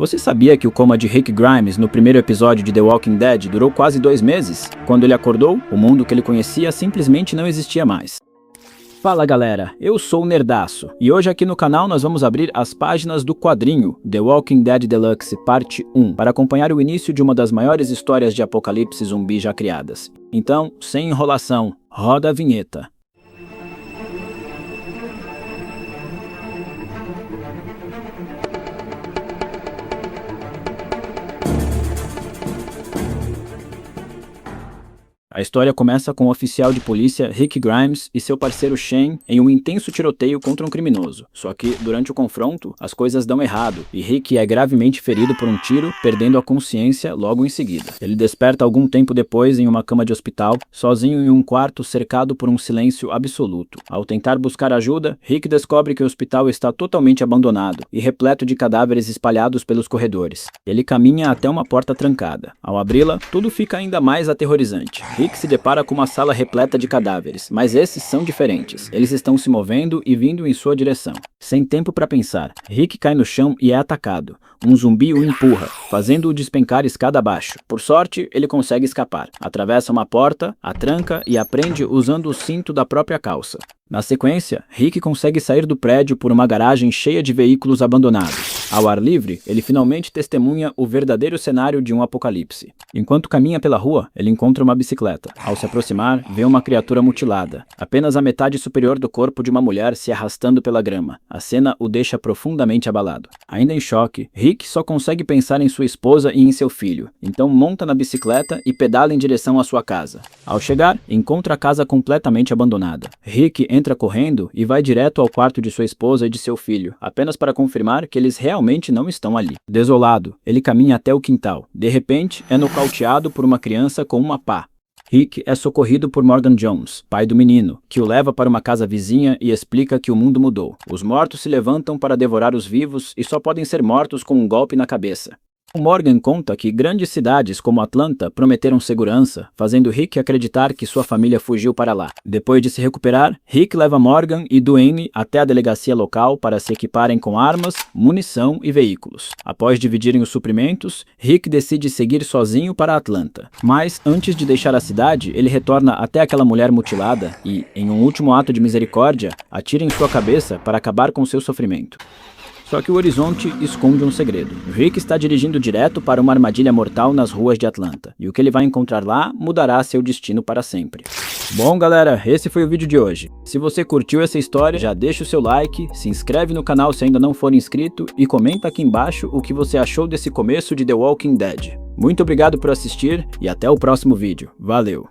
Você sabia que o coma de Rick Grimes no primeiro episódio de The Walking Dead durou quase 2 meses? Quando ele acordou, o mundo que ele conhecia simplesmente não existia mais. Fala galera, eu sou o Nerdaço, e hoje aqui no canal nós vamos abrir as páginas do quadrinho The Walking Dead Deluxe Parte 1, para acompanhar o início de uma das maiores histórias de apocalipse zumbi já criadas. Então, sem enrolação, roda a vinheta. A história começa com o oficial de polícia Rick Grimes e seu parceiro Shane em um intenso tiroteio contra um criminoso. Só que, durante o confronto, as coisas dão errado e Rick é gravemente ferido por um tiro, perdendo a consciência logo em seguida. Ele desperta algum tempo depois em uma cama de hospital, sozinho em um quarto cercado por um silêncio absoluto. Ao tentar buscar ajuda, Rick descobre que o hospital está totalmente abandonado e repleto de cadáveres espalhados pelos corredores. Ele caminha até uma porta trancada. Ao abri-la, tudo fica ainda mais aterrorizante. Rick se depara com uma sala repleta de cadáveres, mas esses são diferentes. Eles estão se movendo e vindo em sua direção. Sem tempo para pensar, Rick cai no chão e é atacado. Um zumbi o empurra, fazendo-o despencar escada abaixo. Por sorte, ele consegue escapar. Atravessa uma porta, a tranca e a prende usando o cinto da própria calça. Na sequência, Rick consegue sair do prédio por uma garagem cheia de veículos abandonados. Ao ar livre, ele finalmente testemunha o verdadeiro cenário de um apocalipse. Enquanto caminha pela rua, ele encontra uma bicicleta. Ao se aproximar, vê uma criatura mutilada. Apenas a metade superior do corpo de uma mulher se arrastando pela grama. A cena o deixa profundamente abalado. Ainda em choque, Rick só consegue pensar em sua esposa e em seu filho. Então monta na bicicleta e pedala em direção à sua casa. Ao chegar, encontra a casa completamente abandonada. Rick entra correndo e vai direto ao quarto de sua esposa e de seu filho, apenas para confirmar que eles realmente não estão ali. Desolado, ele caminha até o quintal. De repente, é nocauteado por uma criança com uma pá. Rick é socorrido por Morgan Jones, pai do menino, que o leva para uma casa vizinha e explica que o mundo mudou. Os mortos se levantam para devorar os vivos e só podem ser mortos com um golpe na cabeça. Morgan conta que grandes cidades como Atlanta prometeram segurança, fazendo Rick acreditar que sua família fugiu para lá. Depois de se recuperar, Rick leva Morgan e Duane até a delegacia local para se equiparem com armas, munição e veículos. Após dividirem os suprimentos, Rick decide seguir sozinho para Atlanta. Mas, antes de deixar a cidade, ele retorna até aquela mulher mutilada e, em um último ato de misericórdia, atira em sua cabeça para acabar com seu sofrimento. Só que o horizonte esconde um segredo. Rick está dirigindo direto para uma armadilha mortal nas ruas de Atlanta. E o que ele vai encontrar lá mudará seu destino para sempre. Bom galera, esse foi o vídeo de hoje. Se você curtiu essa história, já deixa o seu like, se inscreve no canal se ainda não for inscrito e comenta aqui embaixo o que você achou desse começo de The Walking Dead. Muito obrigado por assistir e até o próximo vídeo. Valeu!